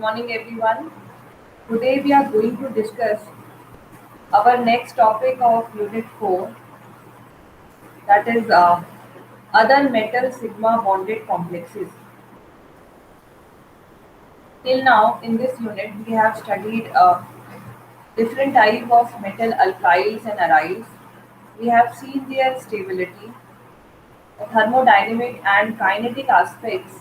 morning, everyone. Today we are going to discuss our next topic of Unit 4, that is other metal sigma bonded complexes. Till now, in this unit, we have studied different type of metal alkyls and aryls. We have seen their stability, the thermodynamic and kinetic aspects,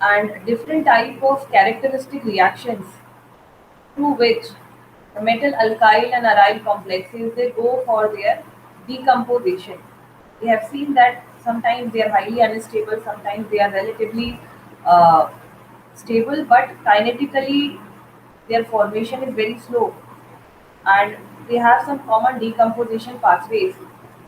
and different type of characteristic reactions through which the metal alkyl and aryl complexes they go for their decomposition. We have seen that sometimes they are highly unstable, sometimes they are relatively uh, stable, but kinetically their formation is very slow, and they have some common decomposition pathways.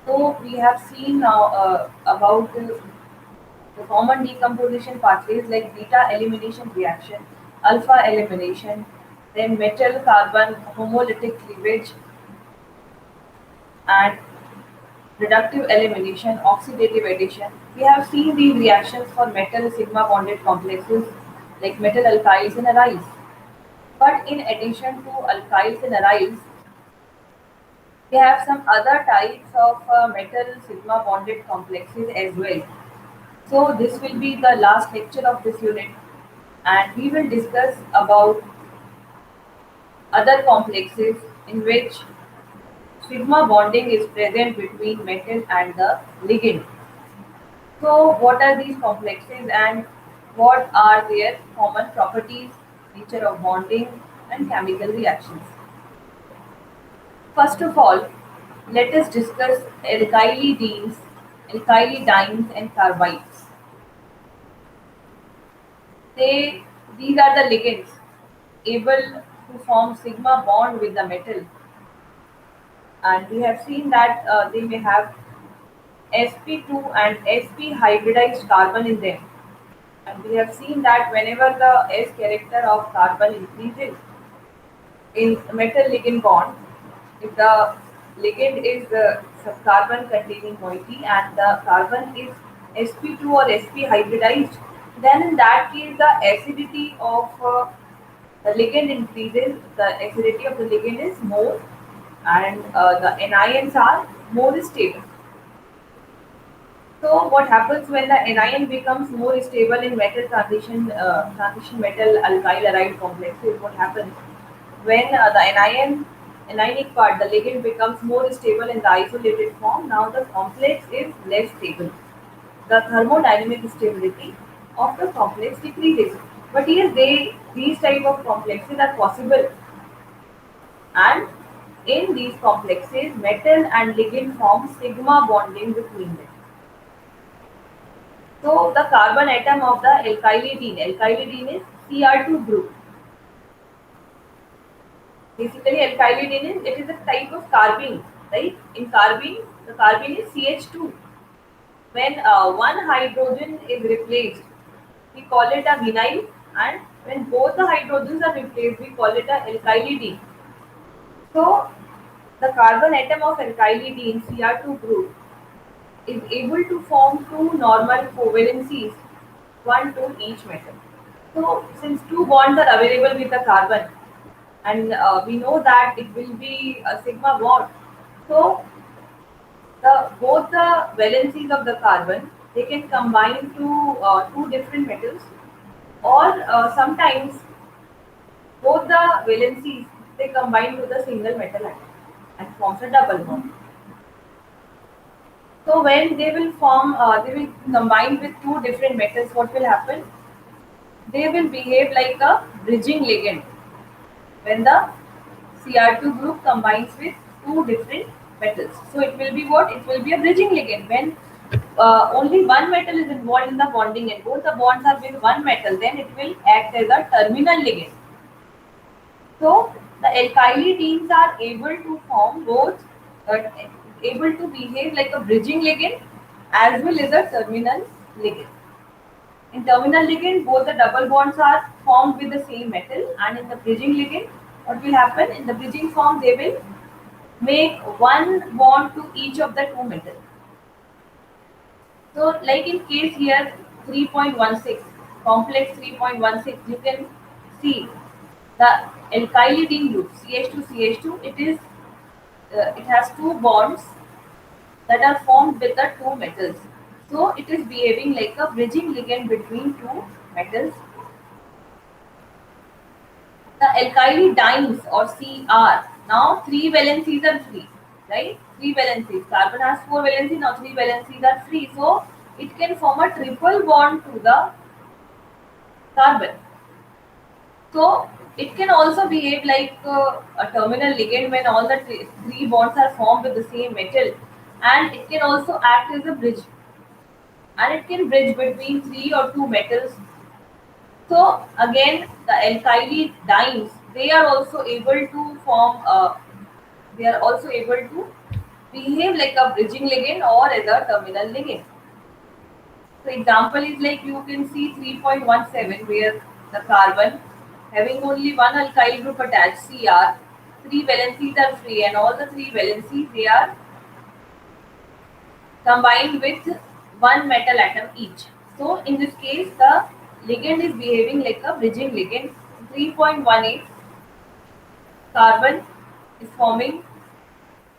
So we have seen now about the common decomposition pathways like beta elimination reaction, alpha elimination, then metal carbon homolytic cleavage, and reductive elimination, oxidative addition. We have seen these reactions for metal sigma bonded complexes like metal alkyls and aryls. But in addition to alkyls and aryls, we have some other types of metal sigma bonded complexes as well. So this will be the last lecture of this unit, and we will discuss about other complexes in which sigma bonding is present between metal and the ligand. So what are these complexes and what are their common properties, nature of bonding and chemical reactions? First of all, let us discuss alkylidines and carbides. They These are the ligands able to form sigma bond with the metal, and we have seen that they may have sp2 and sp hybridized carbon in them, and we have seen that whenever the s character of carbon increases in metal ligand bond, if the ligand is carbon containing moiety and the carbon is sp2 or sp hybridized, then in that case the acidity of the ligand increases, the acidity of the ligand is more, and the anions are more stable. So what happens when the anion becomes more stable in metal transition metal alkyl aryl complexes? What happens when the anionic part, the ligand becomes more stable in the isolated form? Now the complex is less stable. The thermodynamic stability of the complex decreases. But yes, these type of complexes are possible, and in these complexes, metal and ligand form sigma bonding between them. So the carbon atom of the alkylidine is Cr2 group. Basically, alkylidine is a type of carbene, right? In carbene, the carbene is CH2. When one hydrogen is replaced, we call it a vinyl, and when both the hydrogens are replaced, we call it a alkylidine. So the carbon atom of alkylidine Cr2 group is able to form two normal covalencies, one to each metal. So since two bonds are available with the carbon, and we know that it will be a sigma bond, so the both the valencies of the carbon they can combine to two different metals, or sometimes both the valencies they combine to the single metal atom and forms a double bond. So when they will combine with two different metals. What will happen? They will behave like a bridging ligand when the Cr2 group combines with two different metals. So it will be what? It will be a bridging ligand. When only one metal is involved in the bonding and both the bonds are with one metal, then it will act as a terminal ligand. So the alkylidines are able to form both, uh, able to behave like a bridging ligand as well as a terminal ligand. In terminal ligand, both the double bonds are formed with the same metal, and in the bridging ligand, what will happen? In the bridging form, they will make one bond to each of the two metals. So, like in case here 3.16. complex 3.16, you can see the alkylidene group CH2CH2. It has two bonds that are formed with the two metals. So it is behaving like a bridging ligand between two metals. The alkyl dienes or Cr. Now three valencies are free, right? Three valencies. Carbon has four valencies. Now three valencies are free. So it can form a triple bond to the carbon. So it can also behave like a terminal ligand when all the three bonds are formed with the same metal, and it can also act as a bridge, and it can bridge between three or two metals. So again, the alkyl dienes, they are also able to form. They are also able to behave like a bridging ligand or as a terminal ligand. So example is like you can see 3.17 where the carbon having only one alkyl group attached Cr, three valencies are free and all the three valencies they are combined with one metal atom each. So in this case the ligand is behaving like a bridging ligand. 3.18 carbon is forming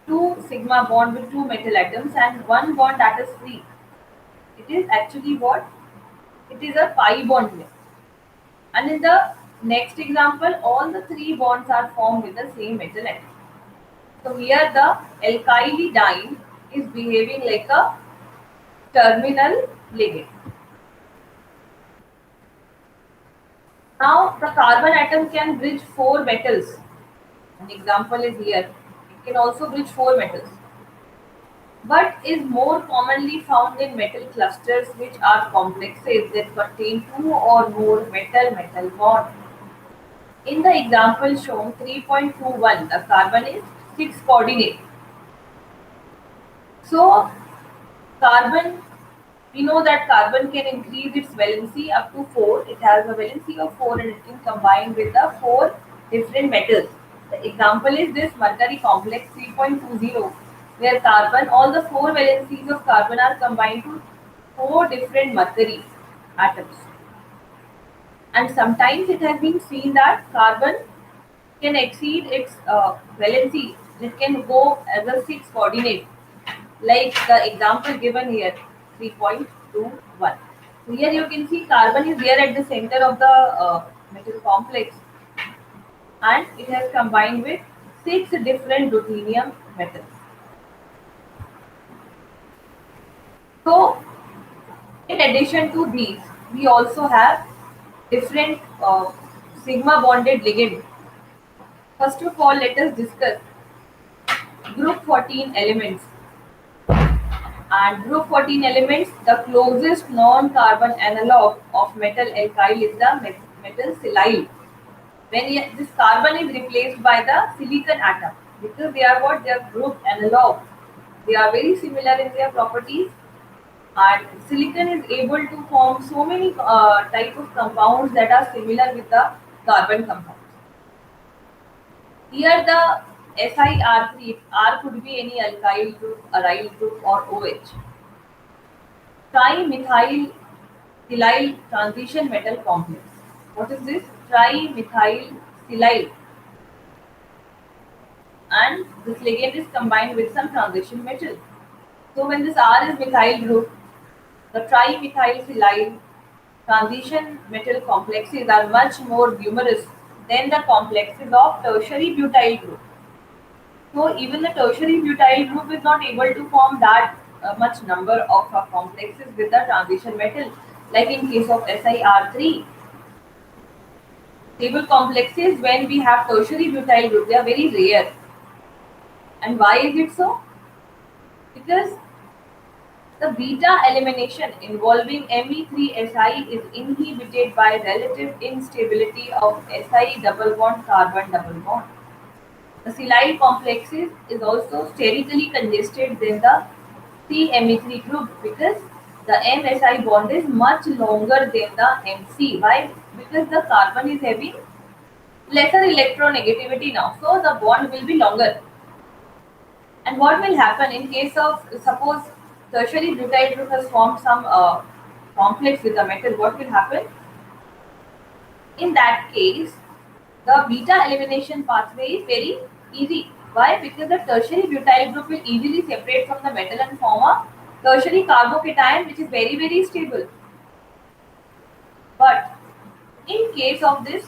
two sigma bond with two metal atoms and one bond that is free. It is actually what? It is a pi bond here. And in the next example, all the three bonds are formed with the same metal atom. So here the alkyl diene is behaving like a terminal ligand. Now the carbon atom can bridge four metals. An example is here. It can also bridge four metals, but is more commonly found in metal clusters which are complexes that contain two or more metal-metal bonds. In the example shown 3.21, the carbon is 6 coordinate. So carbon, we know that carbon can increase its valency up to 4. It has a valency of 4 and it can combine with the 4 different metals. The example is this mercury complex 3.20 where carbon, all the 4 valencies of carbon are combined to 4 different mercury atoms. And sometimes it has been seen that carbon can exceed its valency. It can go as a 6 coordinate, like the example given here, 3.21. So here you can see carbon is there at the center of the metal complex, and it has combined with 6 different ruthenium metals. So in addition to these, we also have different sigma bonded ligand. First of all, let us discuss group 14 elements. And group 14 elements, the closest non-carbon analog of metal alkyl is the metal silyl. When this carbon is replaced by the silicon atom, because they are what? They are group analog. They are very similar in their properties, and silicon is able to form so many type of compounds that are similar with the carbon compounds. Here the SiR3, R could be any alkyl group, aryl group or OH. Trimethyl silyl transition metal complex. What is this? Trimethyl silyl. And this ligand is combined with some transition metal. So when this R is methyl group, the trimethyl silyl transition metal complexes are much more numerous than the complexes of tertiary butyl group. So even the tertiary butyl group is not able to form that much number of complexes with the transition metal, like in case of SiR3. Stable complexes, when we have tertiary butyl group, they are very rare. And why is it so? Because the beta elimination involving Me3Si is inhibited by relative instability of Si double bond carbon double bond. The silyl complexes is also sterically congested than the CMe3 group because the MSI bond is much longer than the MC. Why? Because the carbon is having lesser electronegativity now, so the bond will be longer. And what will happen in case of, suppose tertiary butyl group has formed some complex with the metal, what will happen? In that case, the beta elimination pathway is very easy. Why? Because the tertiary butyl group will easily separate from the metal and form a tertiary carbocation which is very stable. But in case of this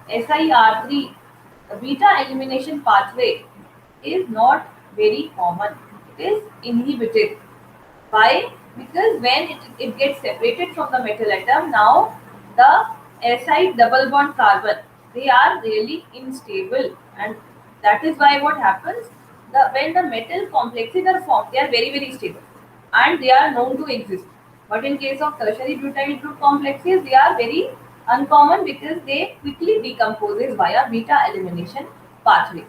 SiR3, the beta elimination pathway is not very common. It is inhibited. Why? Because when it gets separated from the metal atom, now the Si double bond carbon, they are really unstable, and that is why what happens, when the metal complexes are formed, they are very stable and they are known to exist. But in case of tertiary butyl group complexes, they are very uncommon because they quickly decomposes via beta elimination pathway.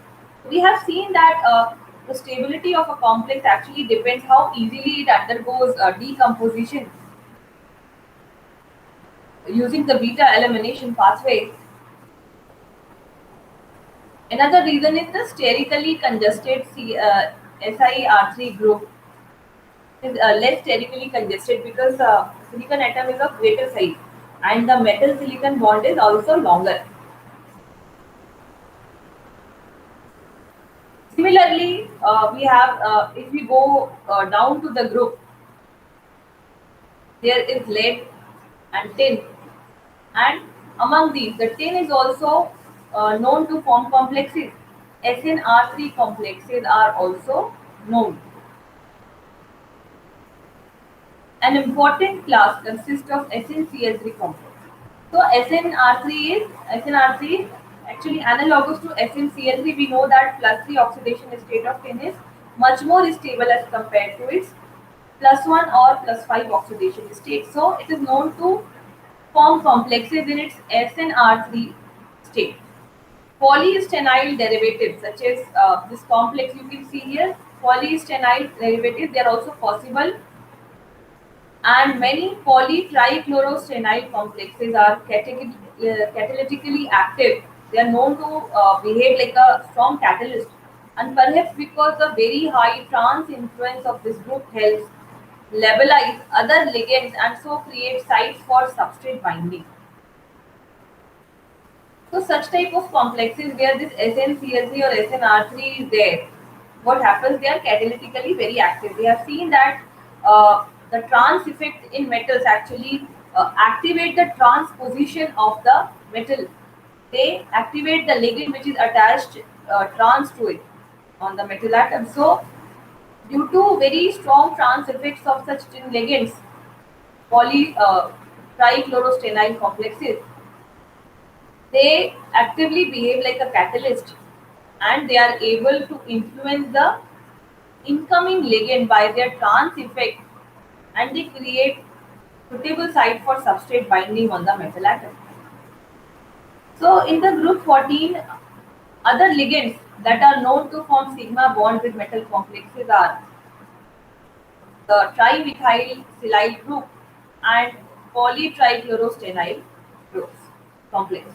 We have seen that the stability of a complex actually depends how easily it undergoes decomposition using the beta elimination pathway. Another reason is the sterically congested SiR3 group is less sterically congested because silicon atom is of greater size and the metal silicon bond is also longer. Similarly, we have if we go down to the group, there is lead and tin, and among these, the tin is also known to form complexes. SnR3 complexes are also known. An important class consists of SnCl3 complexes. So SnR3 is actually analogous to SnCl3. We know that plus 3 oxidation state of tin is much more stable as compared to its plus 1 or plus 5 oxidation state. So it is known to form complexes in its SnR3 state. Polystenyl derivatives such as this complex you can see here, polystenyl derivatives, they are also possible, and many polytrichlorostenyl complexes are catalytically active. They are known to behave like a strong catalyst, and perhaps because the very high trans influence of this group helps labelize other ligands and so create sites for substrate binding. So such type of complexes where this SnCl3 or SnR3 is there, what happens? They are catalytically very active. We have seen that the trans effect in metals actually activate the transposition of the metal. They activate the ligand which is attached trans to it on the metal atom. So due to very strong trans effects of such twin ligands, poly trichlorostenyl complexes, they actively behave like a catalyst and they are able to influence the incoming ligand by their trans effect, and they create suitable site for substrate binding on the metal atom. So in the group 14, other ligands that are known to form sigma bond with metal complexes are the trimethyl silyl group and polytrichlorostenyl groups complex.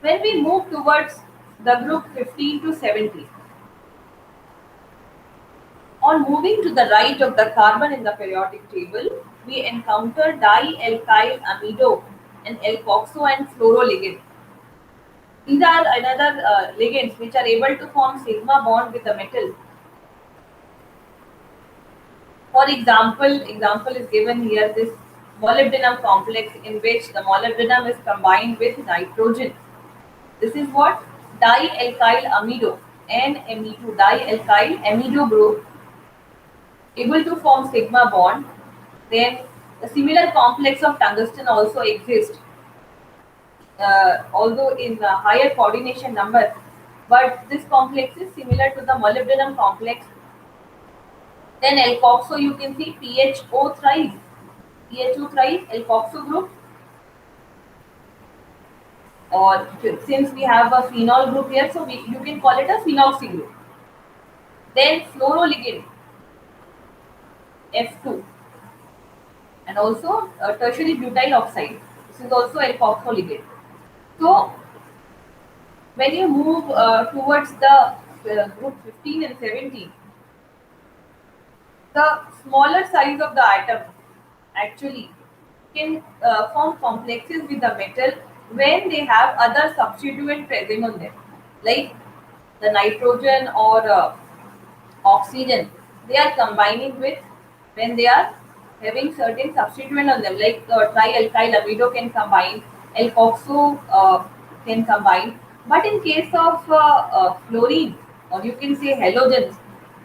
When we move towards the group 15 to 17, on moving to the right of the carbon in the periodic table, we encounter dialkyl amido and alkoxo and fluoroligand. These are another ligands which are able to form sigma bond with the metal. For example is given here, this molybdenum complex in which the molybdenum is combined with nitrogen. This is what dialkyl amido, NMe2 dialkyl amido group able to form sigma bond. Then a similar complex of tungsten also exists, although in a higher coordination number. But this complex is similar to the molybdenum complex. Then alkoxo, you can see PHO thrice, PHO thrice, alkoxo group. Or since we have a phenol group here, so you can call it a phenoxy group. Then fluoroligand, F2, and also tertiary butyl oxide. This is also alkoxo ligand. So when you move towards the group 15 and 17, the smaller size of the atom actually can form complexes with the metal when they have other substituent present on them, like the nitrogen or oxygen. They are combining with when they are having certain substituent on them, like trialkyl amido can combine, alkoxo can combine. But in case of fluorine, or you can say halogens,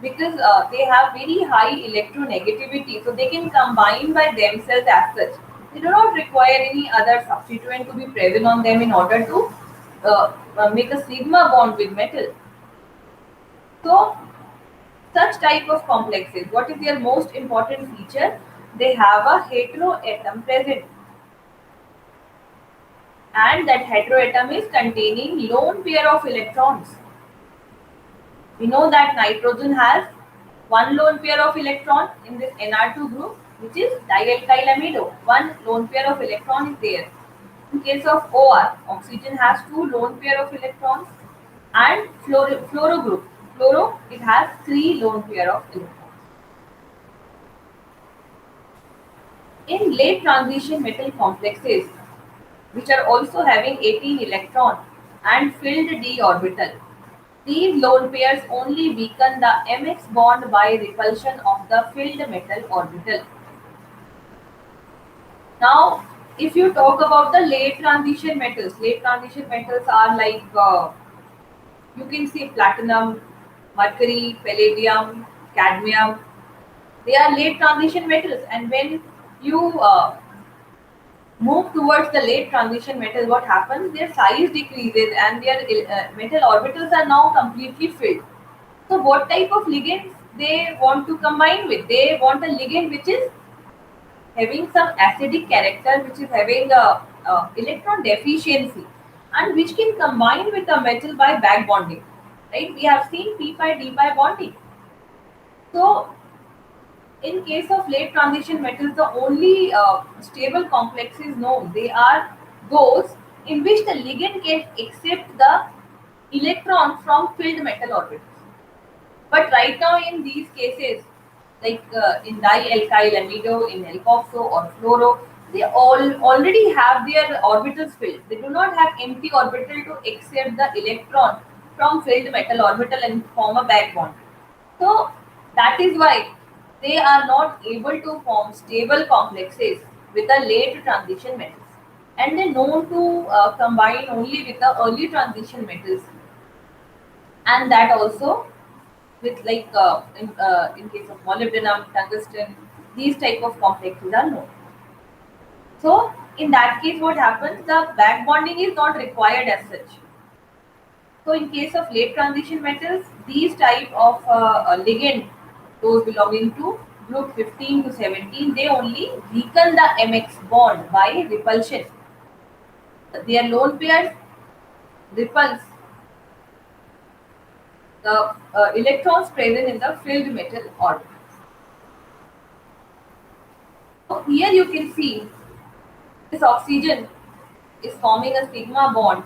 because they have very high electronegativity, so they can combine by themselves as such. They do not require any other substituent to be present on them in order to make a sigma bond with metal. So such type of complexes, what is their most important feature? They have a heteroatom present, and that heteroatom is containing lone pair of electrons. We know that nitrogen has one lone pair of electron in this Nr2 group, which is dialkyl amido. One lone pair of electron is there. In case of OR, oxygen has two lone pair of electrons, and fluoro group. Fluoro, it has three lone pair of electrons. In late transition metal complexes, which are also having 18 electron and filled d orbital, these lone pairs only weaken the mx bond by repulsion of the filled metal orbital. Now, if you talk about the late transition metals are like you can see platinum, mercury, palladium, cadmium. They are late transition metals, and when you move towards the late transition metal, what happens? Their size decreases and their metal orbitals are now completely filled. So, what type of ligands they want to combine with? They want a ligand which is having some acidic character, which is having a electron deficiency, and which can combine with the metal by back bonding. Right? We have seen p-pi d-pi bonding. So, in case of late transition metals, the only stable complexes known, they are those in which the ligand can accept the electron from filled metal orbitals. But right now in these cases, like in dialkyl amido, in alkoxo or fluoro, they all already have their orbitals filled. They do not have empty orbital to accept the electron from filled metal orbital and form a back bond. So that is why they are not able to form stable complexes with the late transition metals. And they known to combine only with the early transition metals, and that also with like in case of molybdenum, tungsten, these type of complexes are known. So in that case, what happens? The back bonding is not required as such. So in case of late transition metals, these type of ligand, those belonging to group 15 to 17, they only weaken the MX bond by repulsion. Their lone pairs repulse the electrons present in the filled metal orbit. So here you can see this oxygen is forming a sigma bond.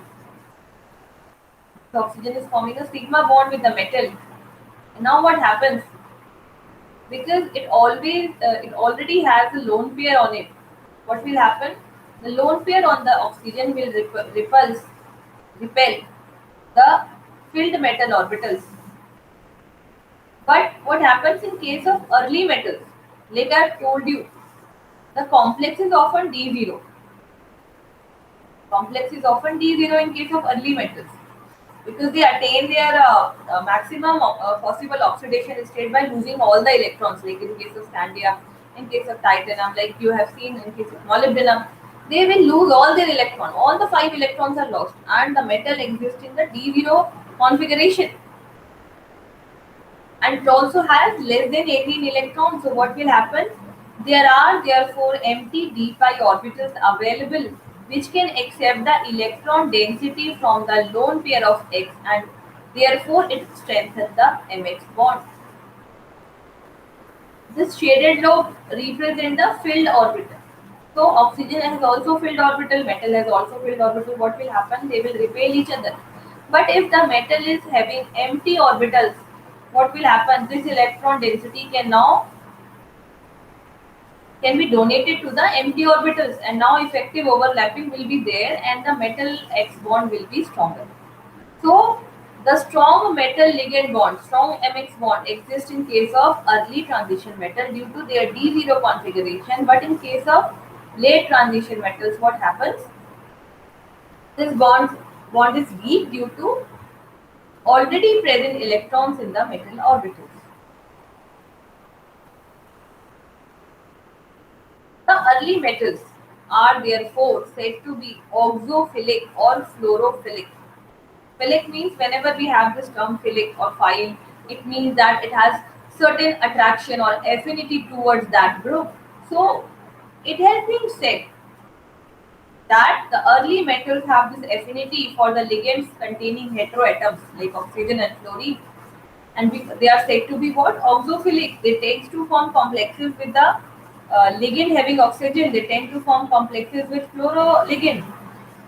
The oxygen is forming a sigma bond with the metal. And now what happens? Because it already has a lone pair on it. What will happen? The lone pair on the oxygen will repel the filled metal orbitals. But what happens in case of early metals? Like I told you, the complex is often D0. Complex is often D0 in case of early metals, because they attain their maximum possible oxidation state by losing all the electrons, like in case of scandium, in case of titanium, like you have seen in case of molybdenum, they will lose all their electron. All the 5 electrons are lost, and the metal exists in the D0 configuration, and it also has less than 18 electrons. So what will happen? There are therefore empty d pi orbitals available which can accept the electron density from the lone pair of X, and therefore it strengthens the MX bond. This shaded lobe represents the filled orbital. So oxygen has also filled orbital, metal has also filled orbital. What will happen? They will repel each other. But if the metal is having empty orbitals, what will happen? This electron density can now can be donated to the empty orbitals, and now effective overlapping will be there and the metal X bond will be stronger. So the strong metal ligand bond, strong MX bond exists in case of early transition metal due to their D0 configuration, but in case of late transition metals, what happens? This bond is weak due to already present electrons in the metal orbitals. The early metals are therefore said to be oxophilic or fluorophilic. Philic means whenever we have this term philic or phile, it means that it has certain attraction or affinity towards that group. So it has been said that the early metals have this affinity for the ligands containing heteroatoms like oxygen and fluorine, and they are said to be what? Oxophilic. They tend to form complexes with the ligand having oxygen. They tend to form complexes with fluoroligand,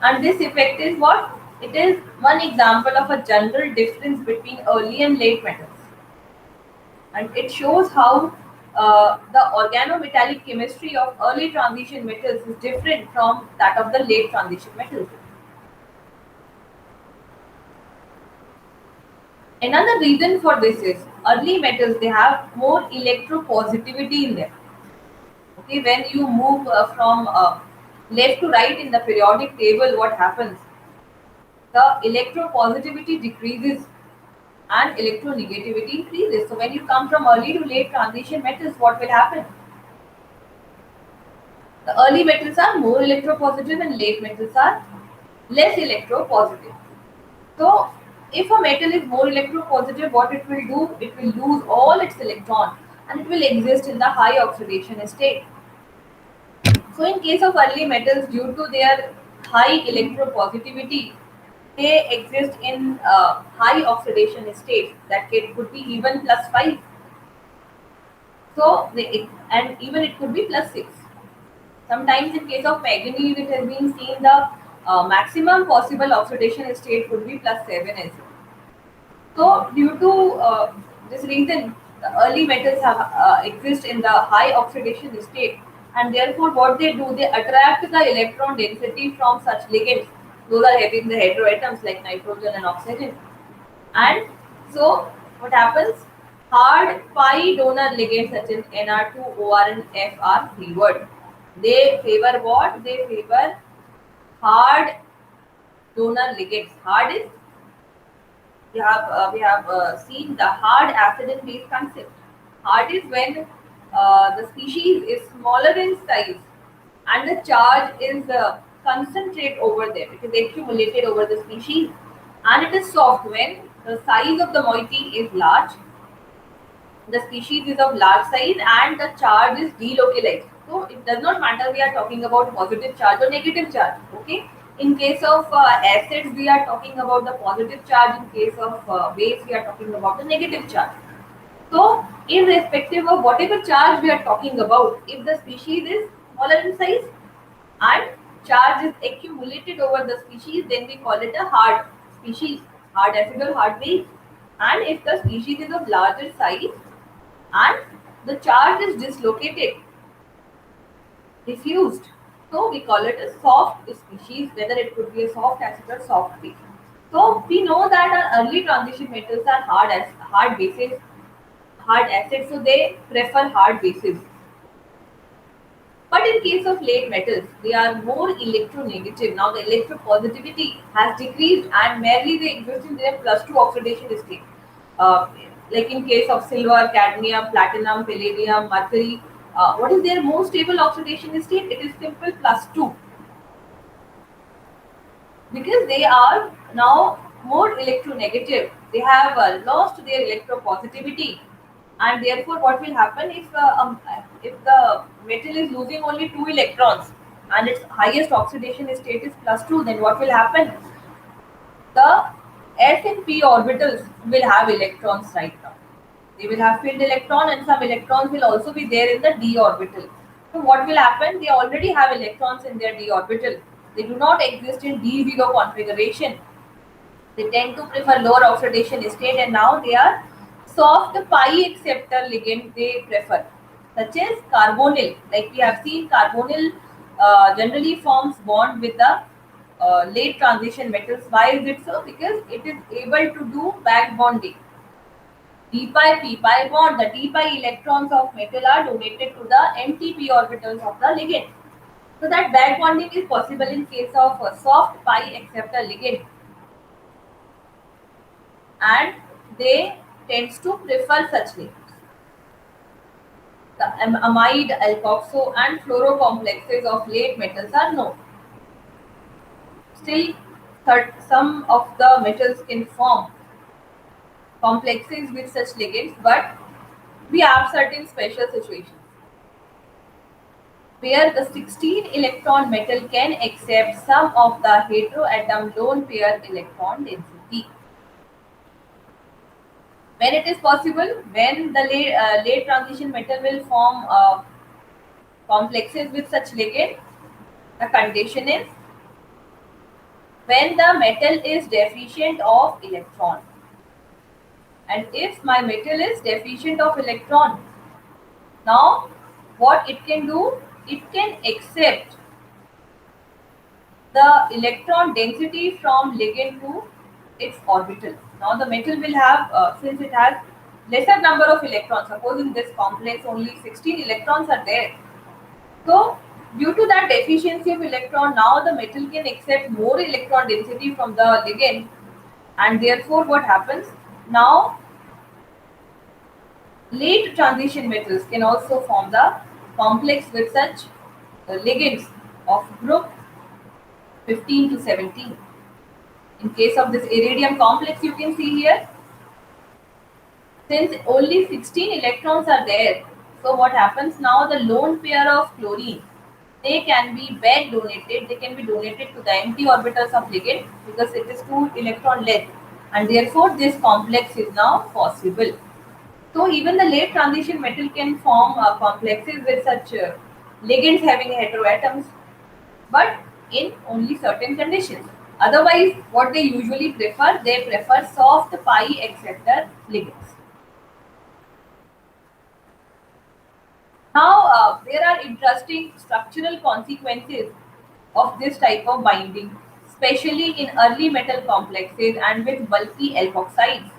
and this effect is what? It is one example of a general difference between early and late metals, and it shows how the organometallic chemistry of early transition metals is different from that of the late transition metals. Another reason for this is early metals, they have more electropositivity in them. Okay, when you move from left to right in the periodic table, what happens? The electropositivity decreases and electronegativity increases. So when you come from early to late transition metals, what will happen? The early metals are more electropositive and late metals are less electropositive. So if a metal is more electropositive, what it will do? It will lose all its electrons and it will exist in the high oxidation state. So in case of early metals, due to their high electropositivity, they exist in high oxidation states that could be even +5. So and even it could be +6. Sometimes in case of manganese, it has been seen the maximum possible oxidation state could be +7 as well. So due to this reason, the early metals have exist in the high oxidation state, and therefore what they do, they attract the electron density from such ligands. Those are having the heteroatoms like nitrogen and oxygen. And so what happens? Hard pi donor ligands such as Nr2, Or, and F are favored. They favor what? They favor hard donor ligands. Hard is we have seen the hard acid and base concept. Hard is when the species is smaller in size and the charge is concentrate over there. It is accumulated over the species, and it is soft when the size of the moiety is large, the species is of large size, and the charge is delocalized. So it does not matter we are talking about positive charge or negative charge. Okay. In case of acids, we are talking about the positive charge. In case of base, we are talking about the negative charge. So, irrespective of whatever charge we are talking about, if the species is smaller in size and charge is accumulated over the species, then we call it a hard species, hard acid or hard base. And if the species is of larger size and the charge is dislocated, diffused, so we call it a soft species, whether it could be a soft acid or soft base. So we know that our early transition metals are hard bases, hard acids, so they prefer hard bases. But in case of late metals, they are more electronegative. Now the electropositivity has decreased and merely they exist in their +2 oxidation state. Uh, like in case of silver, cadmium, platinum, palladium, mercury, what is their most stable oxidation state? It is simple +2, because they are now more electronegative. They have lost their electropositivity, and therefore what will happen if the metal is losing only 2 electrons and its highest oxidation state is +2, then what will happen? The s and p orbitals will have electrons right now. They will have filled electron, and some electrons will also be there in the d orbital. So what will happen? They already have electrons in their d orbital. They do not exist in d0 configuration. They tend to prefer lower oxidation state, and now they are soft pi acceptor ligand they prefer. such as carbonyl. Like we have seen, carbonyl generally forms bond with the late transition metals. Why is it so? Because it is able to do back bonding. D pi p pi bond. The d pi electrons of metal are donated to the empty p orbitals of the ligand. So that back bonding is possible in case of a soft pi acceptor ligand, and they tends to prefer such ligands. The amide, alkoxo, and fluoro complexes of late metals are known. Still, some of the metals can form complexes with such ligands, but we have certain special situations where the 16 electron metal can accept some of the heteroatom lone pair electron density. When it is possible, when the late transition metal will form complexes with such ligand, the condition is when the metal is deficient of electron. And if my metal is deficient of electron, now what it can do, it can accept the electron density from ligand to its orbital. Now the metal will have, since it has lesser number of electrons, suppose in this complex only 16 electrons are there. So due to that deficiency of electron, now the metal can accept more electron density from the ligand, and therefore what happens? Now late transition metals can also form the complex with such ligands of group 15 to 17. In case of this iridium complex, you can see here, since only 16 electrons are there, so what happens now, the lone pair of chlorine, they can be back donated, they can be donated to the empty orbitals of ligand because it is 2 electron length, and therefore this complex is now possible. So even the late transition metal can form complexes with such ligands having heteroatoms, but in only certain conditions. Otherwise, what they usually prefer, they prefer soft pi acceptor ligands. Now, there are interesting structural consequences of this type of binding, especially in early metal complexes and with bulky alkoxides.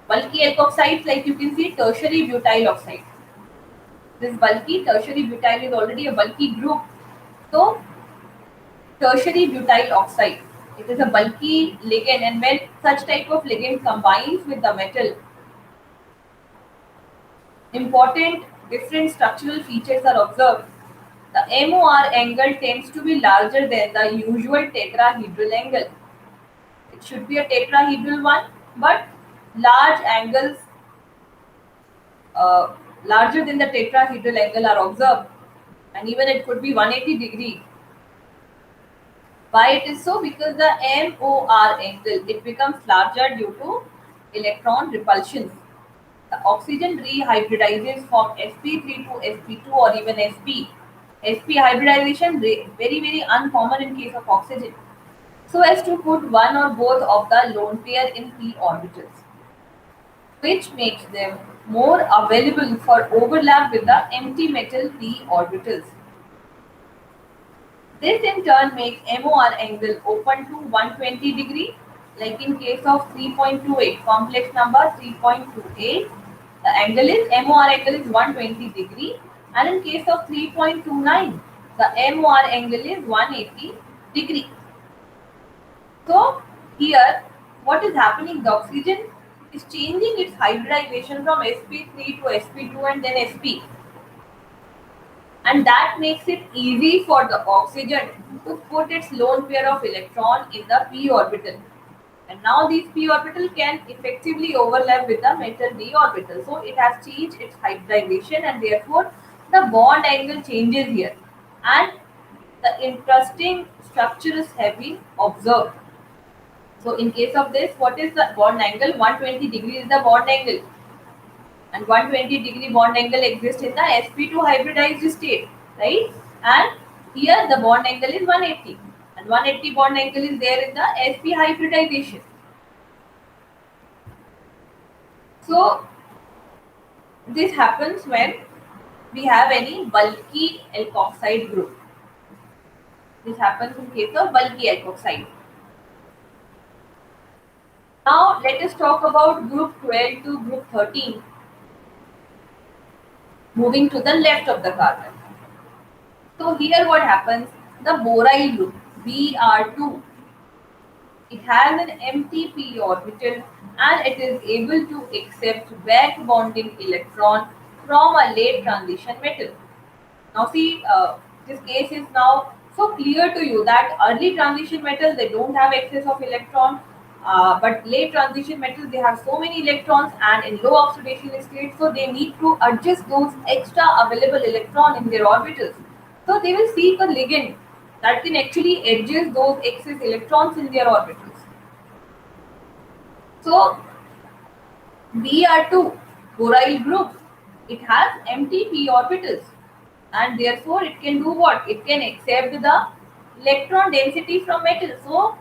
Bulky alkoxides, like you can see, tertiary butyl oxide. This bulky tertiary butyl is already a bulky group. So, tertiary butyl oxide, it is a bulky ligand, and when such type of ligand combines with the metal, important different structural features are observed. The MOR angle tends to be larger than the usual tetrahedral angle. It should be a tetrahedral one, but large angles uh, larger than the tetrahedral angle are observed, and even it could be 180-degree. Why it is so? Because the MOR angle, it becomes larger due to electron repulsions. The oxygen rehybridizes from sp3 to sp2 or even sp. Sp hybridization very uncommon in case of oxygen, so as to put one or both of the lone pair in p orbitals, which makes them more available for overlap with the empty metal p orbitals. This in turn makes MOR angle open to 120-degree, like in case of 3.28, complex number 3.28, the angle is MOR angle is 120-degree, and in case of 3.29, the MOR angle is 180-degree. So here what is happening, the oxygen is changing its hybridization from sp3 to sp2 and then sp, and that makes it easy for the oxygen to put its lone pair of electron in the p orbital, and now these p orbital can effectively overlap with the metal d orbital. So it has changed its hybridization, and therefore the bond angle changes here, and the interesting structures have been observed. So in case of this, what is the bond angle? 120-degree is the bond angle, and 120-degree bond angle exists in the sp2 hybridized state, right? And here the bond angle is 180, and 180 bond angle is there in the sp hybridization. So This happens when we have any bulky alkoxide group. This happens in case of bulky alkoxide. Now let us talk about group 12 to group 13, moving to the left of the carbon. So here what happens, the boryl group Br2, it has an empty p orbital and it is able to accept back bonding electron from a late transition metal. Now see, this case is now so clear to you that early transition metals, they don't have excess of electron, but late transition metals, they have so many electrons and in low oxidation state, so they need to adjust those extra available electron in their orbitals. So they will seek a ligand that can actually adjust those excess electrons in their orbitals. So Br2, boryl group, it has empty p orbitals and therefore it can do what? It can accept the electron density from metal. So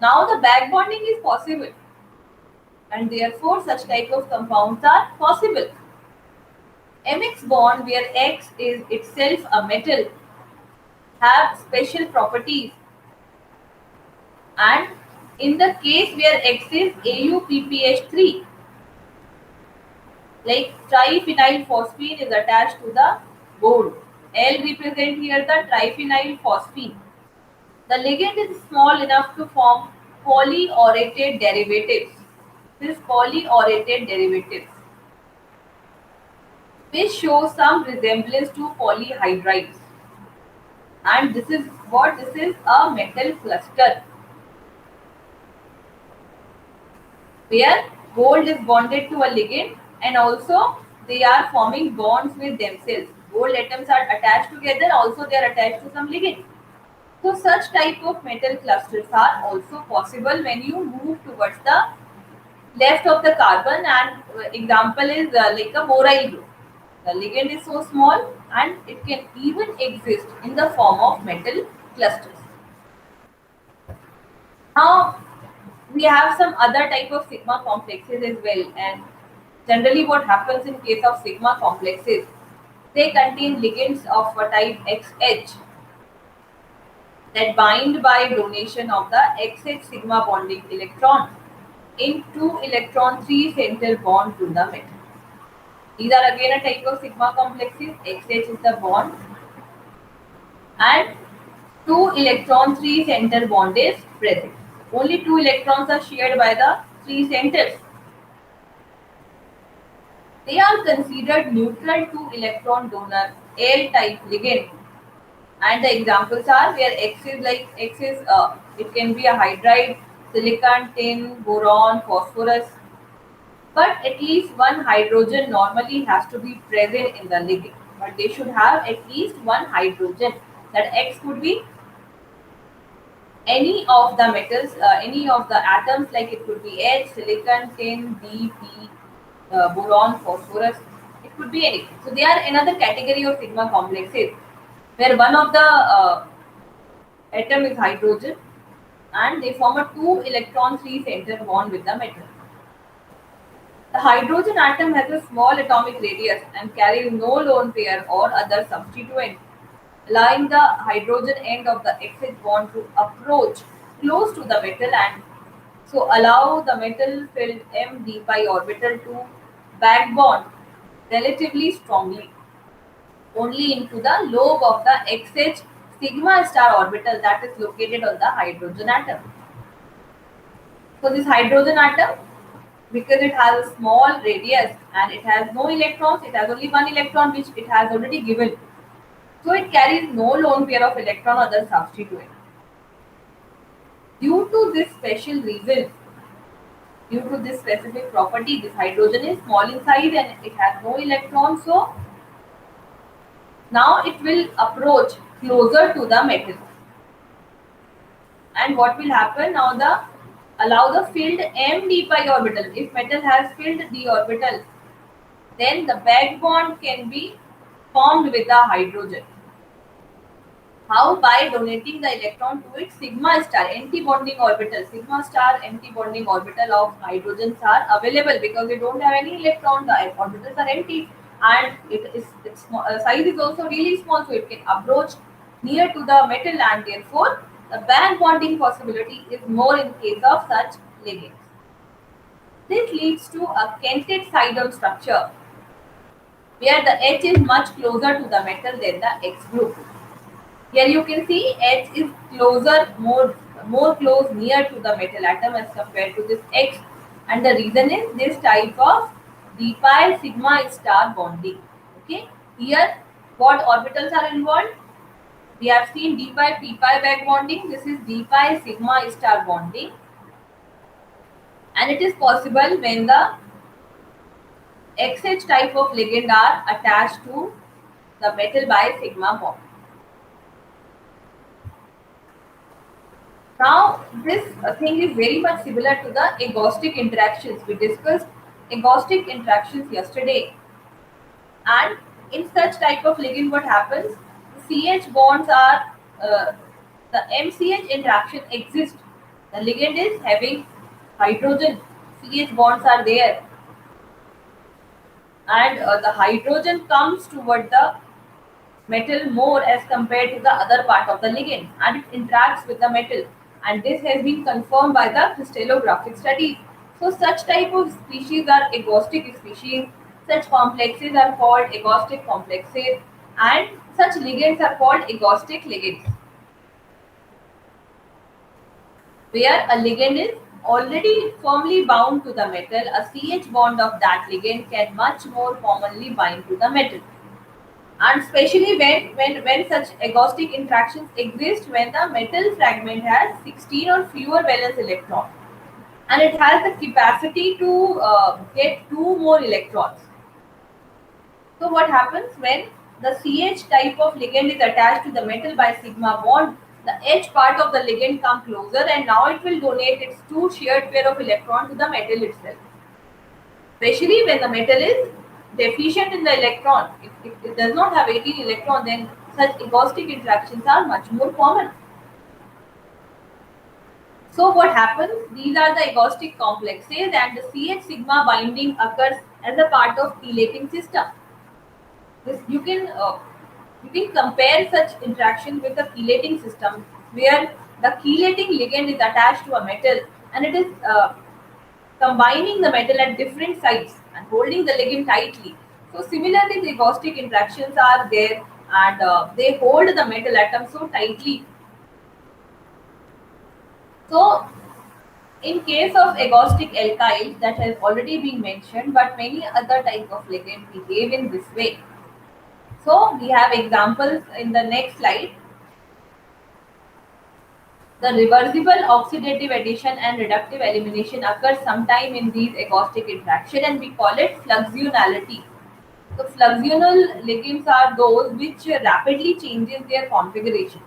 now the back bonding is possible and therefore such type of compounds are possible. Mx bond, where X is itself a metal, have special properties, and in the case where X is AuPPH3, like triphenyl phosphine is attached to the bond. L represent here the triphenyl phosphine. The ligand is small enough to form polyaurated derivatives. This polyaurated derivatives, which show some resemblance to polyhydrides. And this is what? This is a metal cluster where gold is bonded to a ligand and also they are forming bonds with themselves. Gold atoms are attached together, also they are attached to some ligand. So such type of metal clusters are also possible when you move towards the left of the carbon, and example is like a boryl group. The ligand is so small and it can even exist in the form of metal clusters. Now we have some other type of sigma complexes as well, and generally what happens in case of sigma complexes, they contain ligands of a type XH that bind by donation of the XH sigma bonding electron in 2 electron 3 center bond to the metal. These are again a type of sigma complexes. XH is the bond and 2 electron 3 center bond is present. Only 2 electrons are shared by the 3 centers. They are considered neutral to electron donor L-type ligand, and the examples are where X is like X is it can be a hydride, silicon, tin, boron, phosphorus, but at least one hydrogen normally has to be present in the ligand. But they should have at least one hydrogen. That X could be any of the metals, any of the atoms, like it could be H, silicon, tin, D, P, boron, phosphorus. It could be anything. So they are another category of sigma complexes where one of the atom is hydrogen and they form a 2 electron 3 center bond with the metal. The hydrogen atom has a small atomic radius and carries no lone pair or other substituent, allowing the hydrogen end of the XH bond to approach close to the metal and so allow the metal filled m d pi orbital to back bond relatively strongly only into the lobe of the XH sigma star orbital that is located on the hydrogen atom. So this hydrogen atom, because it has a small radius and it has no electrons, it has only one electron which it has already given. So it carries no lone pair of electron or other substituent. Due to this special reason, due to this specific property, this hydrogen is small in size and it has no electrons. So now it will approach closer to the metal. And what will happen now? The allow the filled m d pi orbital. If metal has filled d orbital, then the back bond can be formed with the hydrogen. How? By donating the electron to its sigma star anti-bonding orbital. Sigma star anti-bonding orbital of hydrogens are available because they don't have any electron. The orbitals are empty, and its size is also really small, so it can approach near to the metal, and therefore the band bonding possibility is more in case of such ligands. This leads to a canted side-on structure where the H is much closer to the metal than the X group. Here you can see H is closer, more close near to the metal atom as compared to this X, and the reason is this type of d-pi sigma star bonding. Okay, here what orbitals are involved? We have seen d-pi p-pi back bonding. This is d-pi sigma star bonding, and it is possible when the XH type of ligand are attached to the metal by sigma bond. Now, this thing is very much similar to the agostic interactions. We discussed agostic interactions yesterday, and in such type of ligand, what happens? The CH bonds are the MCH interaction exists. The ligand is having hydrogen. CH bonds are there, and the hydrogen comes toward the metal more as compared to the other part of the ligand, and it interacts with the metal, and this has been confirmed by the crystallographic studies. So such type of species are agostic species. Such complexes are called agostic complexes, and such ligands are called agostic ligands, where a ligand is already firmly bound to the metal. A CH bond of that ligand can much more commonly bind to the metal, and especially when such agostic interactions exist when the metal fragment has 16 or fewer valence electrons, and it has the capacity to get two more electrons. So what happens when the CH type of ligand is attached to the metal by sigma bond? The H part of the ligand come closer, and now it will donate its two shared pair of electrons to the metal itself, especially when the metal is deficient in the electron. If it does not have 18 electrons, then such agostic interactions are much more common. So what happens? These are the agostic complexes, and the CH sigma binding occurs as a part of chelating system. This you can compare such interaction with the chelating system, where the chelating ligand is attached to a metal, and it is combining the metal at different sites and holding the ligand tightly. So similarly, the agostic interactions are there, and they hold the metal atom so tightly. So in case of agostic alkyls, that has already been mentioned, but many other type of ligand behave in this way. So we have examples in the next slide. The reversible oxidative addition and reductive elimination occurs sometime in these agostic interaction, and we call it fluxionality. So fluxional ligands are those which rapidly changes their configuration.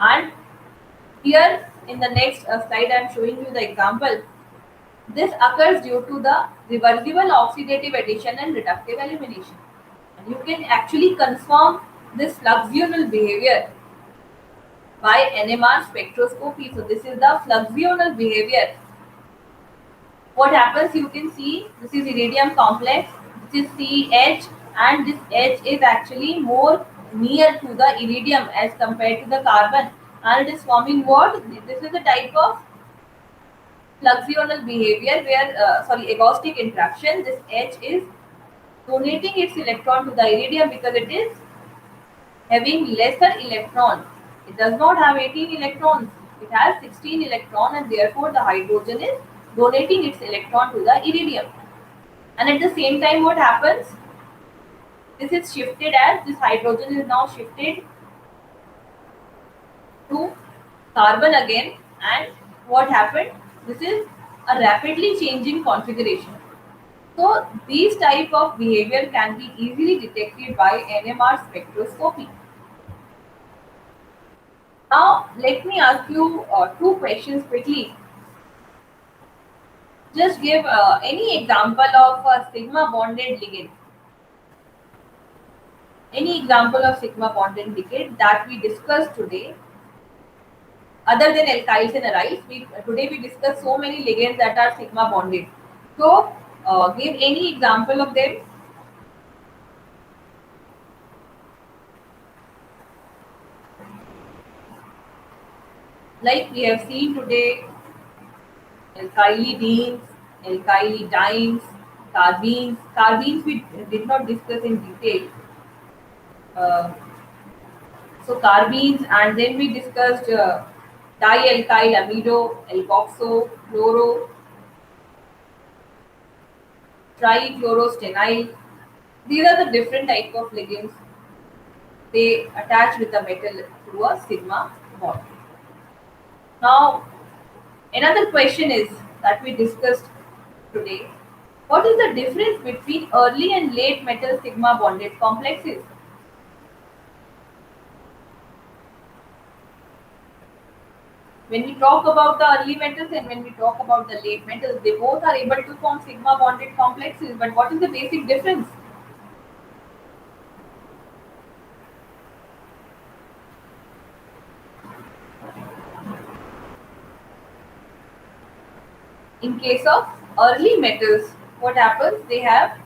And here in the next slide I am showing you the example. This occurs due to the reversible oxidative addition and reductive elimination. And you can actually confirm this fluxional behavior by NMR spectroscopy. So this is the fluxional behavior. What happens? You can see this is iridium complex, this is CH, and this H is actually more near to the iridium as compared to the carbon, and it is forming what? This is a type of fluxional behavior where, agostic interaction. This H is donating its electron to the iridium because it is having lesser electron. It does not have 18 electrons. It has 16 electron, and therefore the hydrogen is donating its electron to the iridium. And at the same time, what happens? This is shifted as this hydrogen is now shifted to carbon again, and what happened? This is a rapidly changing configuration. So these type of behavior can be easily detected by NMR spectroscopy. Now let me ask you two questions quickly. Just give any example of a sigma bonded ligand. Any example of sigma bonded ligand that we discussed today, other than alkyls and aryls? Today we discussed so many ligands that are sigma bonded. So, give any example of them. Like we have seen today, alkylidines, alkylidines, carbenes. Carbenes we did not discuss in detail. Uh, so carbenes, and then we discussed dialkyl amido, alkoxo, chloro, trichlorostenyl. These are the different type of ligands. They attach with the metal to a sigma bond. Now, another question is that we discussed today. What is the difference between early and late metal sigma bonded complexes? When we talk about the early metals and when we talk about the late metals, they both are able to form sigma bonded complexes. But what is the basic difference? In case of early metals, what happens? They have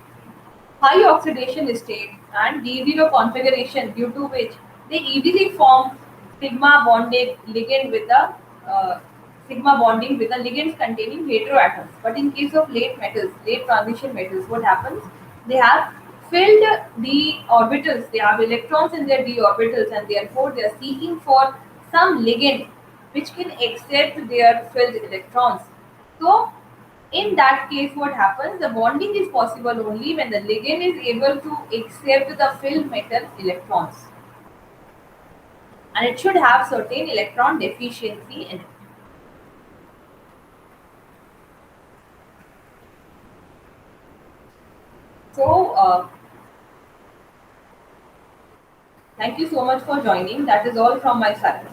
high oxidation state and D0 configuration, due to which they easily form sigma bonded ligand with the uh, sigma bonding with the ligands containing heteroatoms. But in case of late metals, late transition metals, what happens? They have filled d orbitals. They have electrons in their d orbitals, and therefore they are seeking for some ligand which can accept their filled electrons. So in that case, what happens? The bonding is possible only when the ligand is able to accept the filled metal electrons, and it should have certain electron deficiency in it. So, thank you so much for joining. That is all from my side.